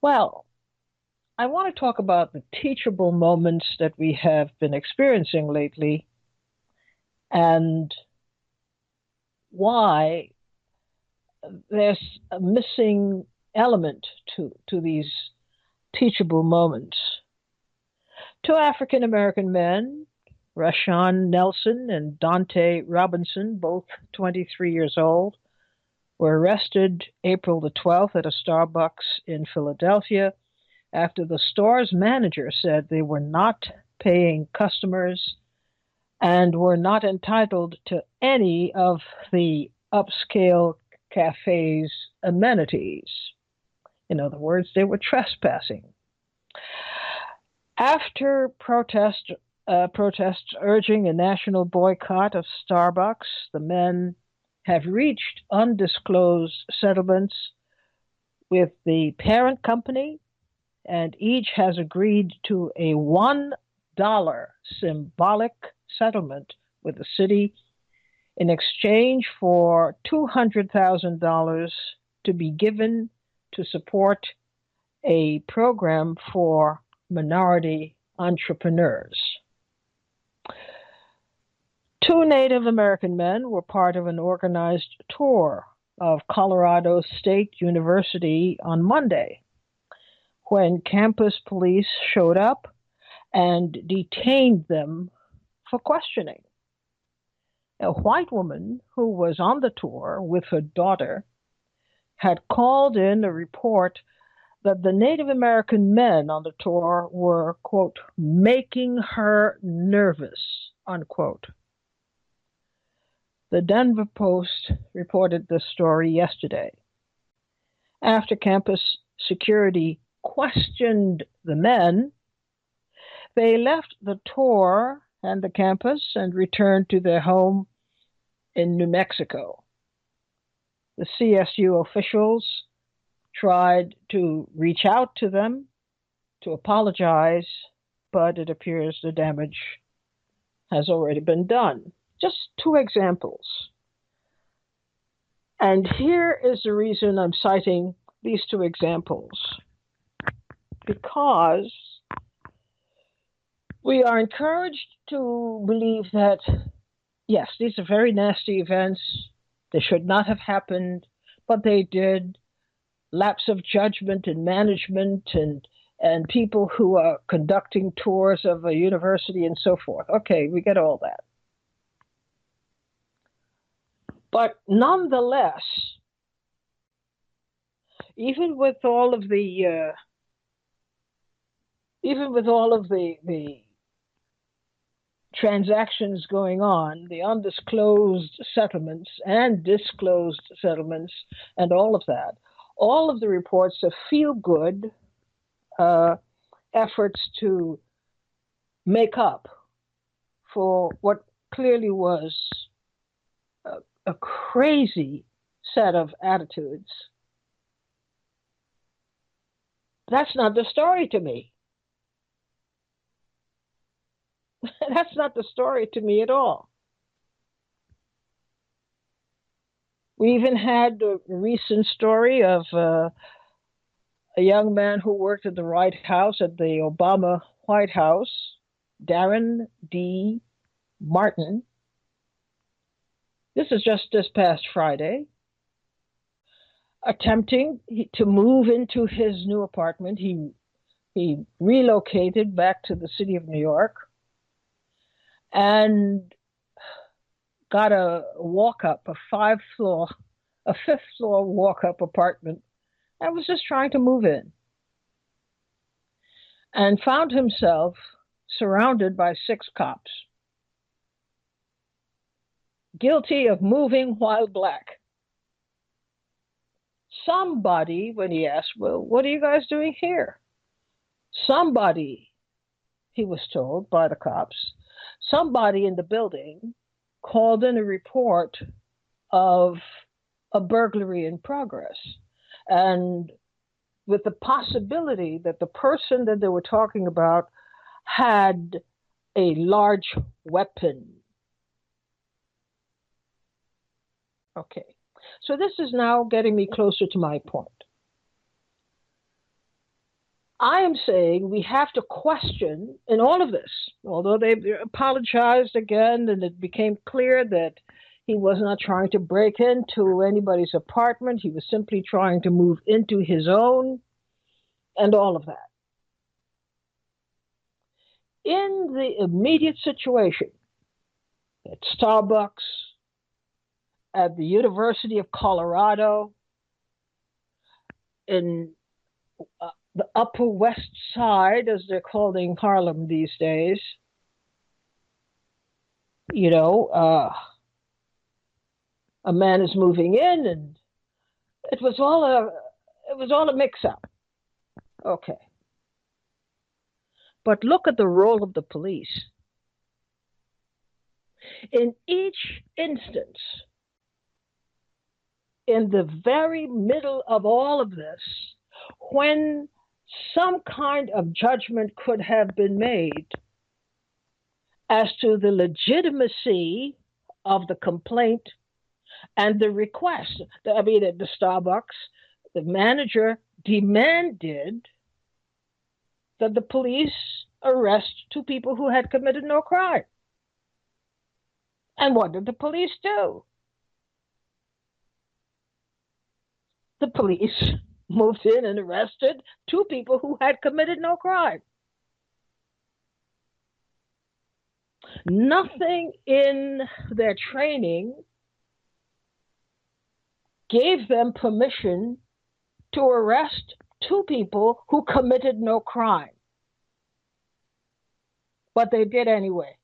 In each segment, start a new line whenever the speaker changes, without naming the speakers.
Well, I want to talk about the teachable moments that we have been experiencing lately and why there's a missing element to these teachable moments. Two African American men, Rashawn Nelson and Dante Robinson, both 23 years old, were arrested April the 12th at a Starbucks in Philadelphia after the store's manager said they were not paying customers and were not entitled to any of the upscale cafe's amenities. In other words, they were trespassing. After protests urging a national boycott of Starbucks, the men have reached undisclosed settlements with the parent company, and each has agreed to a $1 symbolic settlement with the city in exchange for $200,000 to be given to support a program for minority entrepreneurs. Two Native American men were part of an organized tour of Colorado State University on Monday when campus police showed up and detained them for questioning. A white woman who was on the tour with her daughter had called in a report that the Native American men on the tour were, quote, making her nervous, unquote. The Denver Post reported this story yesterday. After campus security questioned the men, they left the tour and the campus and returned to their home in New Mexico. The CSU officials tried to reach out to them to apologize, but it appears the damage has already been done. Just two examples. And here is the reason I'm citing these two examples. Because we are encouraged to believe that, yes, these are very nasty events. They should not have happened, but they did. Lapse of judgment in management and people who are conducting tours of a university and so forth. Okay, we get all that. But nonetheless, even with all of the transactions going on, the undisclosed settlements and disclosed settlements and all of that, all of the reports of feel-good efforts to make up for what clearly was a crazy set of attitudes. That's not the story to me. That's not the story to me at all. We even had a recent story of a young man who worked at the White House, at the Obama White House, Darren D. Martin. This is just this past Friday. Attempting to move into his new apartment, he relocated back to the city of New York and got a walk-up, a fifth-floor walk-up apartment, and was just trying to move in. And found himself surrounded by 6 cops, guilty of moving while black. Somebody, when he asked, well, what are you guys doing here? Somebody, he was told by the cops, somebody in the building called in a report of a burglary in progress. And with the possibility that the person that they were talking about had a large weapon. Okay, so this is now getting me closer to my point. I am saying we have to question in all of this, although they apologized again and it became clear that he was not trying to break into anybody's apartment. He was simply trying to move into his own and all of that. In the immediate situation at Starbucks, at the University of Colorado, in the Upper West Side, as they're calling Harlem these days, you know, a man is moving in, and it was all a mix-up. Okay, but look at the role of the police. In each instance, in the very middle of all of this, when some kind of judgment could have been made as to the legitimacy of the complaint and the request. I mean, at the Starbucks, the manager demanded that the police arrest two people who had committed no crime. And what did the police do? The police moved in and arrested two people who had committed no crime. Nothing in their training gave them permission to arrest two people who committed no crime. But they did anyway.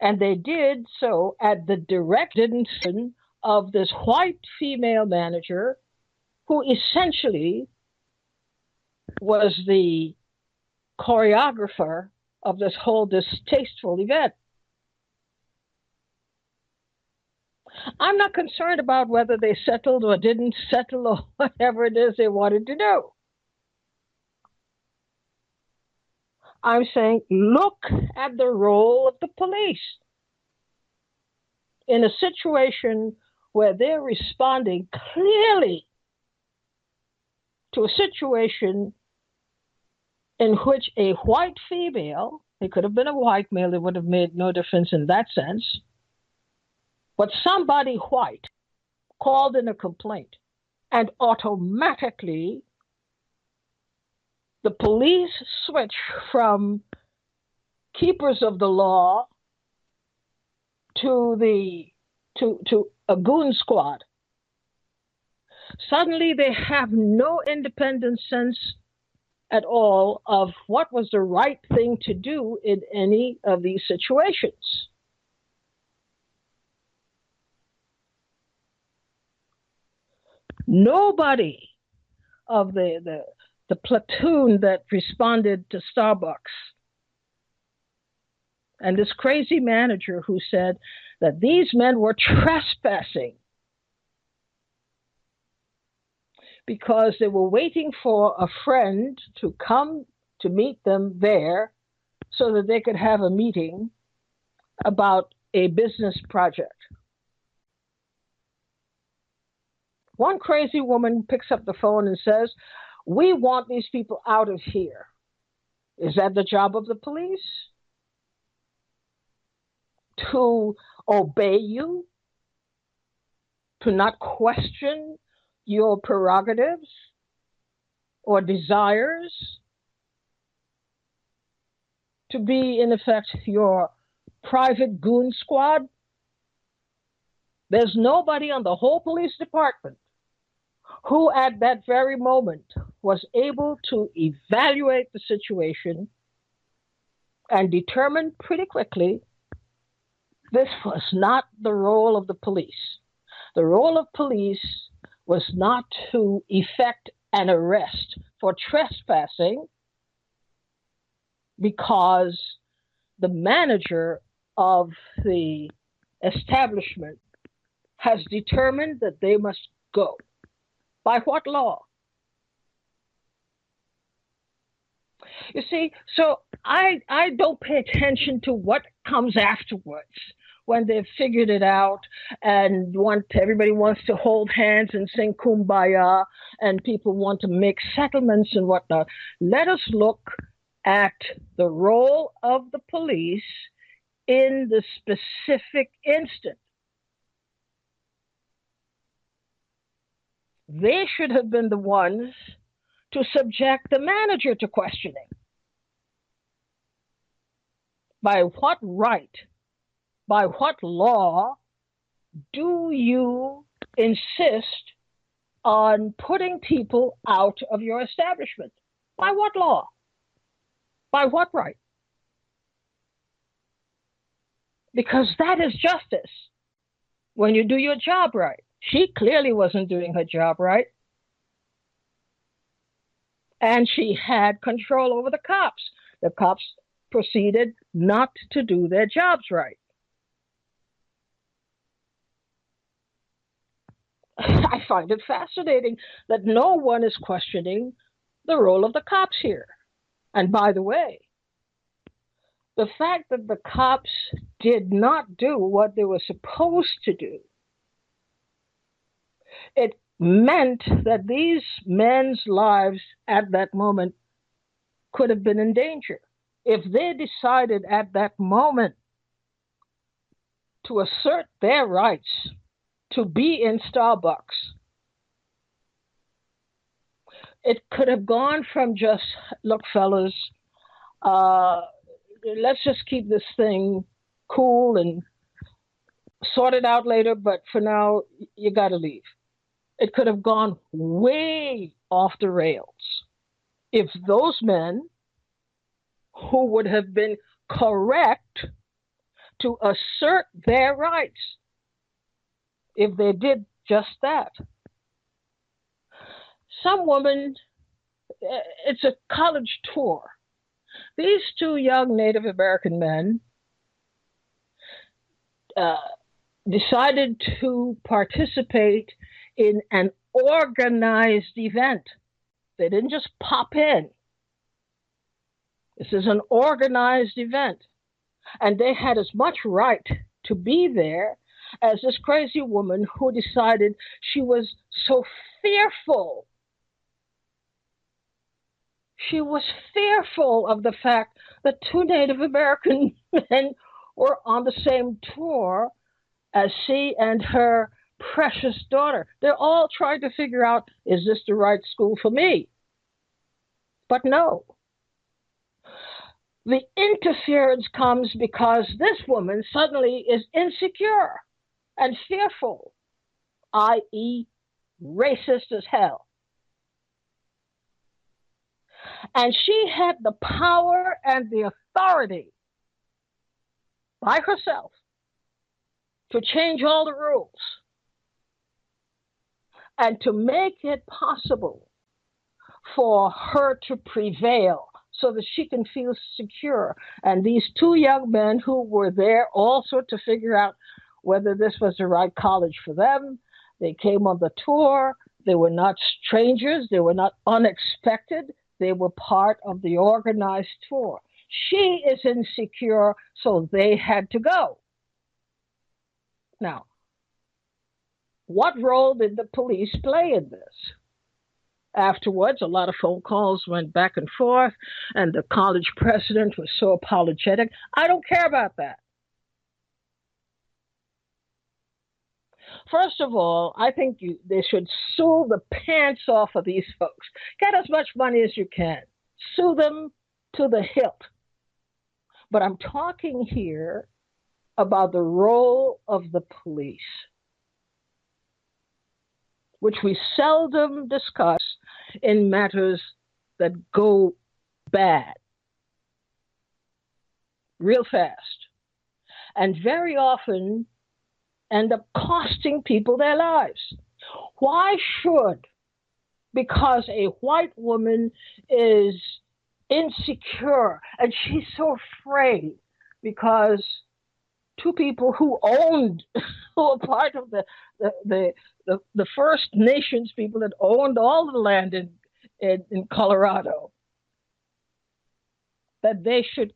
And they did so at the direct instigation of this white female manager who essentially was the choreographer of this whole distasteful event. I'm not concerned about whether they settled or didn't settle or whatever it is they wanted to do. I'm saying, look at the role of the police in a situation where they're responding clearly to a situation in which a white female, it could have been a white male, it would have made no difference in that sense, but somebody white called in a complaint, and automatically the police switch from keepers of the law to a goon squad. Suddenly they have no independent sense at all of what was the right thing to do in any of these situations. Nobody of the platoon that responded to Starbucks and this crazy manager who said that these men were trespassing because they were waiting for a friend to come to meet them there so that they could have a meeting about a business project. One crazy woman picks up the phone and says, "We want these people out of here." Is that the job of the police? To obey you? To not question your prerogatives or desires? To be, in effect, your private goon squad? There's nobody on the whole police department who at that very moment was able to evaluate the situation and determine pretty quickly this was not the role of the police. The role of police was not to effect an arrest for trespassing because the manager of the establishment has determined that they must go. By what law? You see, so I don't pay attention to what comes afterwards, when they've figured it out and everybody wants to hold hands and sing kumbaya and people want to make settlements and whatnot. Let us look at the role of the police in the specific instant. They should have been the ones to subject the manager to questioning. By what right, by what law do you insist on putting people out of your establishment? By what law? By what right? Because that is justice when you do your job right. She clearly wasn't doing her job right. And she had control over the cops. The cops proceeded not to do their jobs right. I find it fascinating that no one is questioning the role of the cops here. And by the way, the fact that the cops did not do what they were supposed to do, it meant that these men's lives at that moment could have been in danger. If they decided at that moment to assert their rights to be in Starbucks, it could have gone from just, look, fellas, let's just keep this thing cool and sort it out later, but for now, you got to leave. It could have gone way off the rails if those men who would have been correct to assert their rights, if they did just that. Some woman, it's a college tour. These two young Native American men decided to participate in an organized event. They didn't just pop in. This is an organized event. And they had as much right to be there as this crazy woman who decided she was so fearful. She was fearful of the fact that two Native American men were on the same tour as she and her precious daughter. They're all trying to figure out, is this the right school for me? But no. The interference comes because this woman suddenly is insecure and fearful, i.e., racist as hell. And she had the power and the authority by herself to change all the rules and to make it possible for her to prevail so that she can feel secure. And these two young men who were there also to figure out whether this was the right college for them. They came on the tour. They were not strangers. They were not unexpected. They were part of the organized tour. She is insecure, so they had to go. Now, what role did the police play in this? Afterwards, a lot of phone calls went back and forth, and the college president was so apologetic. I don't care about that. First of all, I think they should sue the pants off of these folks. Get as much money as you can. Sue them to the hilt. But I'm talking here about the role of the police, which we seldom discuss in matters that go bad real fast and very often end up costing people their lives. Why should, because a white woman is insecure and she's so afraid because two people who owned, who were part of the First Nations people that owned all the land in Colorado, that they should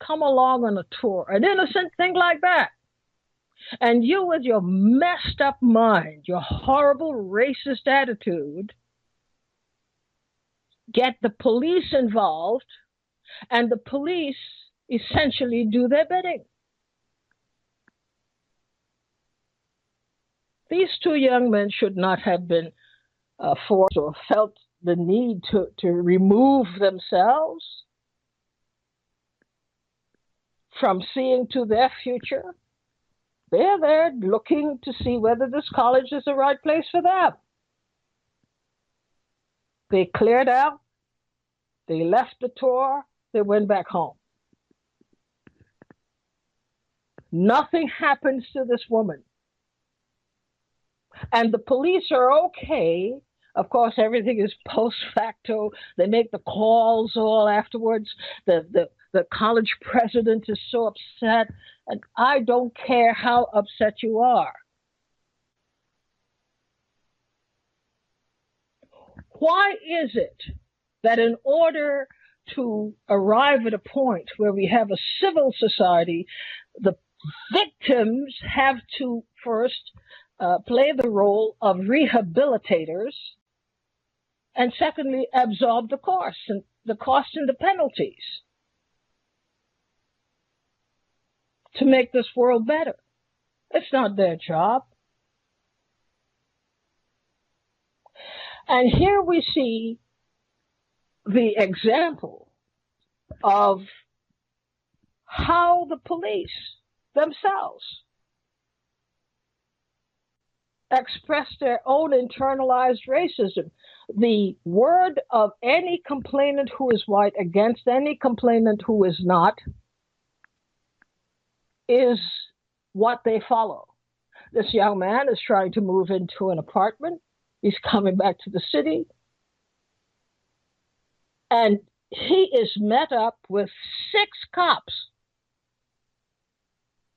come along on a tour, an innocent thing like that, And you, with your messed up mind, your horrible racist attitude, get the police involved, and the police essentially do their bidding. These two young men should not have been forced or felt the need to remove themselves from seeing to their future. They're there looking to see whether this college is the right place for them. They cleared out, they left the tour, they went back home. Nothing happens to this woman. And the police are okay. Of course, everything is post facto. They make the calls all afterwards. The college president is so upset. And I don't care how upset you are. Why is it that in order to arrive at a point where we have a civil society, the victims have to first play the role of rehabilitators, and secondly, absorb the cost and the penalties to make this world better? It's not their job. And here we see the example of how the police themselves express their own internalized racism. The word of any complainant who is white against any complainant who is not is what they follow. This young man is trying to move into an apartment. He's coming back to the city. And he is met up with 6 cops.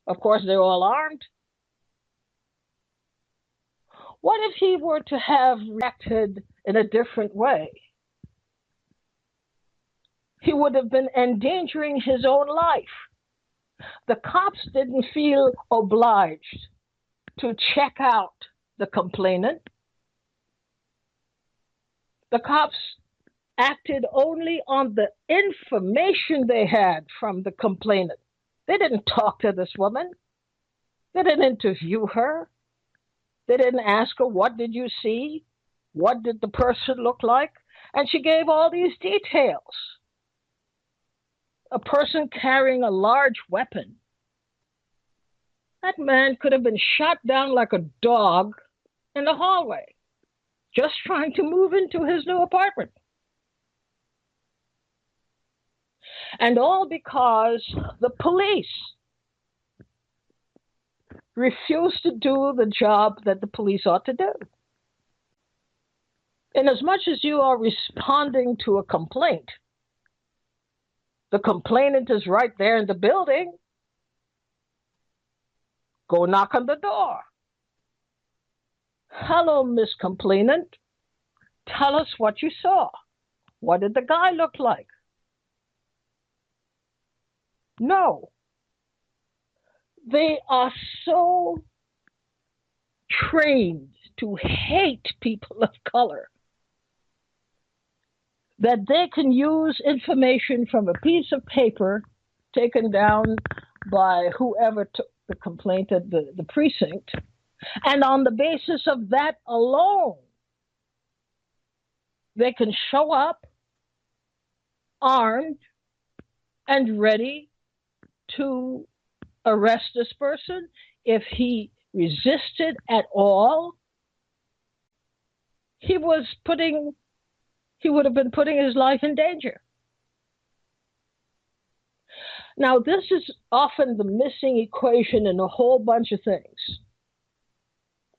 Of course, they're all armed. What if he were to have reacted in a different way? He would have been endangering his own life. The cops didn't feel obliged to check out the complainant. The cops acted only on the information they had from the complainant. They didn't talk to this woman. They didn't interview her. They didn't ask her, what did you see? What did the person look like? And she gave all these details. A person carrying a large weapon. That man could have been shot down like a dog in the hallway, just trying to move into his new apartment. And all because the police refused to do the job that the police ought to do. In as much as you are responding to a complaint, the complainant is right there in the building. Go knock on the door. Hello, Miss Complainant. Tell us what you saw. What did the guy look like? No. They are so trained to hate people of color that they can use information from a piece of paper taken down by whoever took the complaint at the precinct, and on the basis of that alone, they can show up armed and ready to arrest this person. If he resisted at all, he would have been putting his life in danger. Now, this is often the missing equation in a whole bunch of things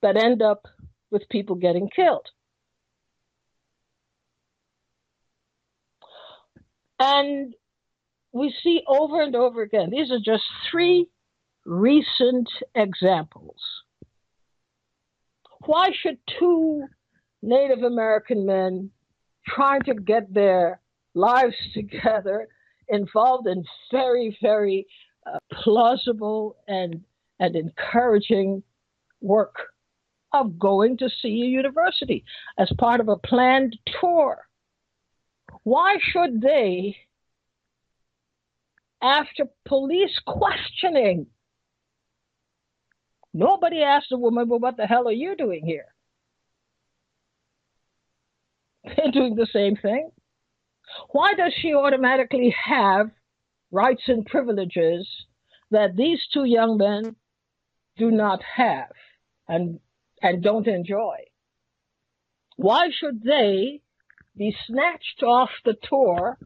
that end up with people getting killed. And we see over and over again, these are just 3 recent examples. Why should 2 Native American men trying to get their lives together involved in very, very plausible and and encouraging work of going to see a university as part of a planned tour. Why should they, after police questioning, nobody asked the woman, well, what the hell are you doing here? They're doing the same thing. Why does she automatically have rights and privileges that these two young men do not have and don't enjoy? Why should they be snatched off the tour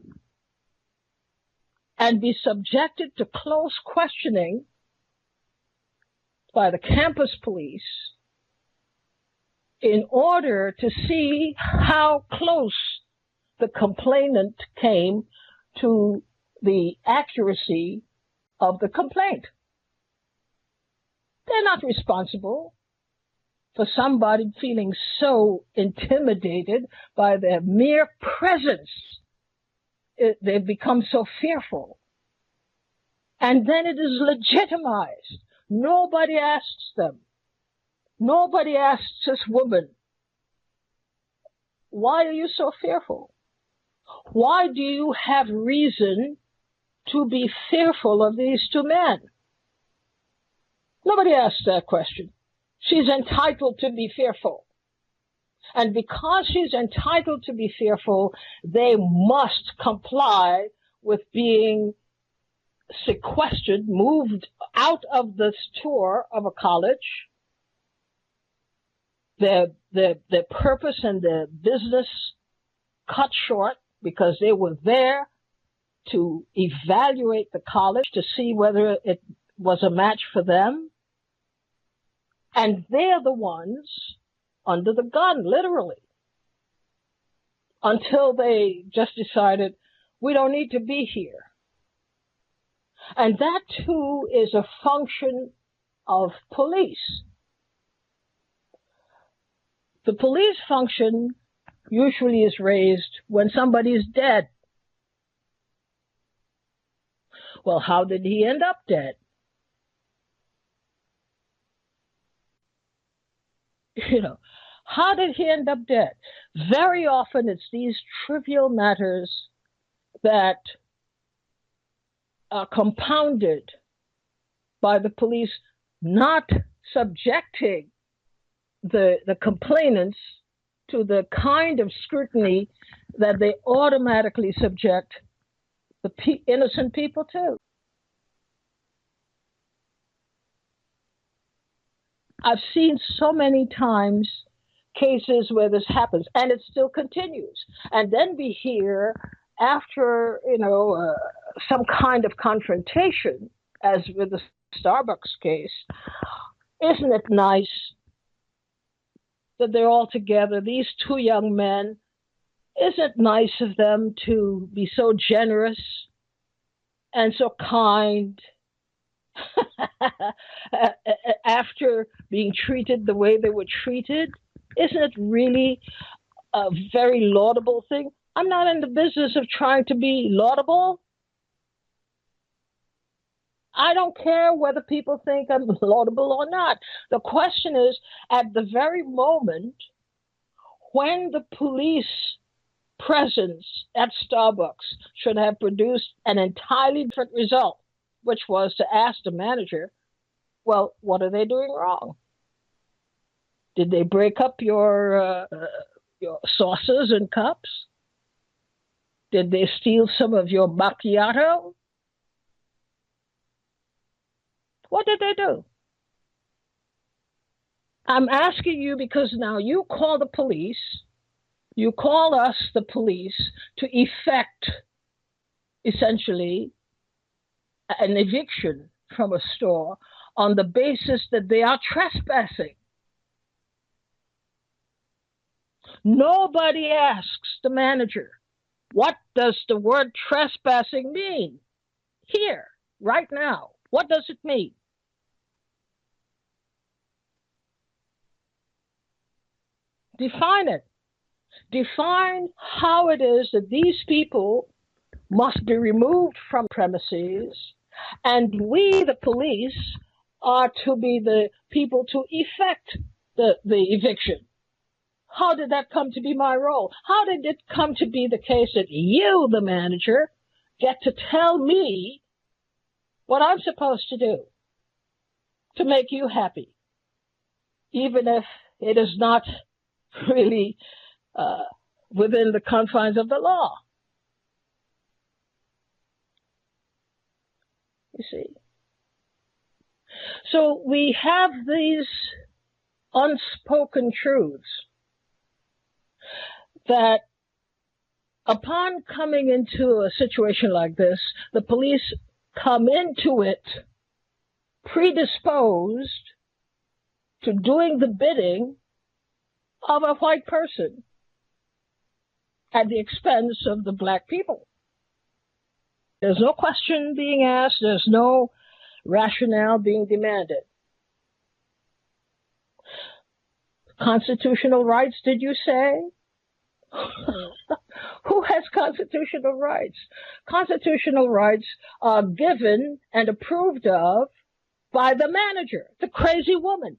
and be subjected to close questioning by the campus police in order to see how close the complainant came to the accuracy of the complaint? They're not responsible for somebody feeling so intimidated by their mere presence. They've become so fearful. And then it is legitimized. Nobody asks them. Nobody asks this woman, why are you so fearful? Why do you have reason to be fearful of these two men? Nobody asks that question. She's entitled to be fearful. And because she's entitled to be fearful, they must comply with being sequestered, moved out of this tour of a college. Their purpose and their business cut short because they were there to evaluate the college to see whether it was a match for them. And they're the ones under the gun, literally, until they just decided, we don't need to be here. And that, too, is a function of police. The police function usually is raised when somebody is dead. Well, how did he end up dead? How did he end up dead? Very often it's these trivial matters that are compounded by the police not subjecting the complainants to the kind of scrutiny that they automatically subject the innocent people to. I've seen so many times cases where this happens, and it still continues. And then we hear, after some kind of confrontation, as with the Starbucks case, isn't it nice that they're all together, these two young men? Isn't it nice of them to be so generous and so kind after being treated the way they were treated? Isn't it really a very laudable thing? I'm not in the business of trying to be laudable. I don't care whether people think I'm laudable or not. The question is, at the very moment when the police presence at Starbucks should have produced an entirely different result, which was to ask the manager, well, what are they doing wrong? Did they break up your saucers and cups? Did they steal some of your macchiato? What did they do? I'm asking you because now you call the police, you call us the police to effect, essentially, an eviction from a store on the basis that they are trespassing. Nobody asks the manager, what does the word trespassing mean? Here, right now, what does it mean? Define it. Define how it is that these people must be removed from premises, and we, the police, are to be the people to effect the eviction. How did that come to be my role? How did it come to be the case that you, the manager, get to tell me what I'm supposed to do to make you happy, even if it is not really within the confines of the law? You see. So we have these unspoken truths that upon coming into a situation like this, the police come into it predisposed to doing the bidding of a white person at the expense of the black people. There's no question being asked. There's no rationale being demanded. Constitutional rights, did you say? Who has constitutional rights? Constitutional rights are given and approved of by the manager, the crazy woman.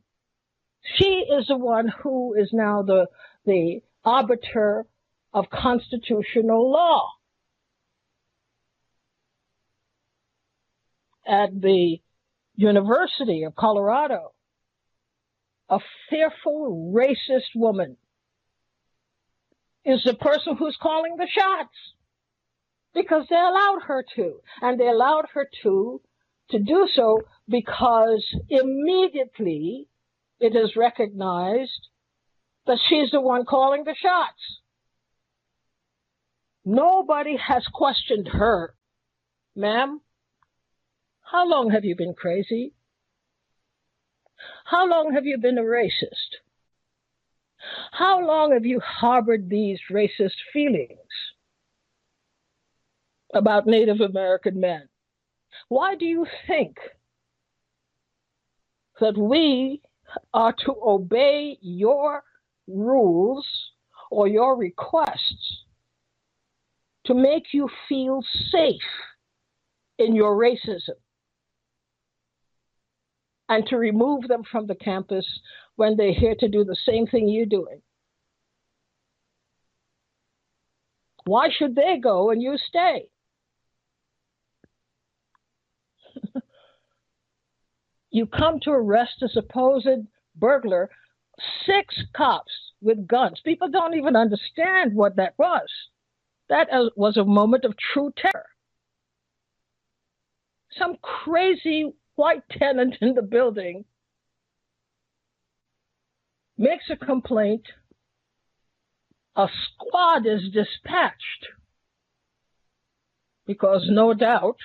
She is the one who is now the arbiter of constitutional law. At the University of Colorado, a fearful racist woman is the person who's calling the shots because they allowed her to. And they allowed her to do so because immediately it is recognized that she's the one calling the shots. Nobody has questioned her. Ma'am, how long have you been crazy? How long have you been a racist? How long have you harbored these racist feelings about Native American men? Why do you think that we are to obey your rules or your requests to make you feel safe in your racism and to remove them from the campus when they're here to do the same thing you're doing? Why should they go and you stay? You come to arrest a supposed burglar, 6 cops with guns. People don't even understand what that was. That was a moment of true terror. Some crazy white tenant in the building makes a complaint. A squad is dispatched because no doubt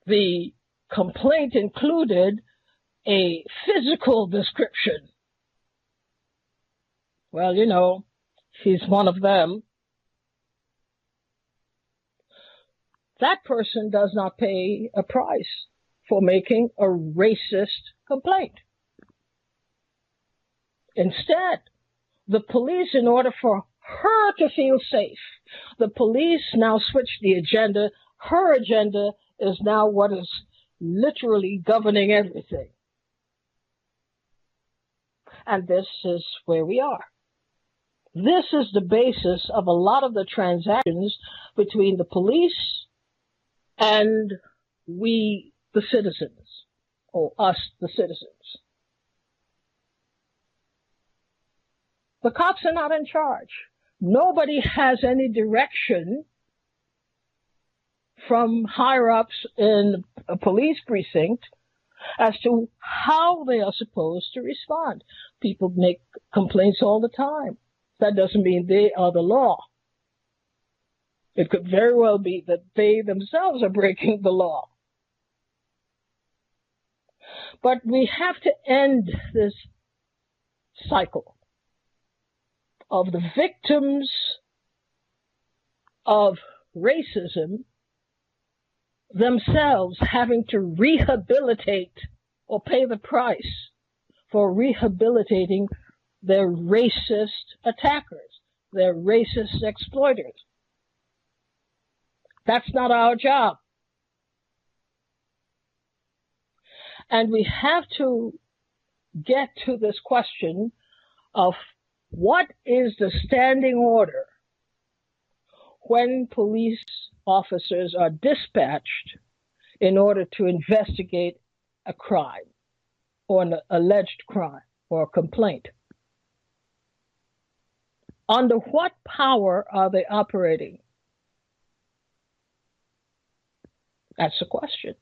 the complaint included a physical description. Well, you know, he's one of them. That person does not pay a price for making a racist complaint. Instead, the police, in order for her to feel safe, the police now switch the agenda. Her agenda is now what is literally governing everything. And this is where we are. This is the basis of a lot of the transactions between the police and we, the citizens, or us, the citizens. The cops are not in charge. Nobody has any direction from higher-ups in a police precinct as to how they are supposed to respond. People make complaints all the time. That doesn't mean they are the law. It could very well be that they themselves are breaking the law. But we have to end this cycle of the victims of racism themselves having to rehabilitate or pay the price for rehabilitating their racist attackers, their racist exploiters. That's not our job. And we have to get to this question of what is the standing order when police officers are dispatched in order to investigate a crime or an alleged crime or a complaint. Under what power are they operating? That's the question.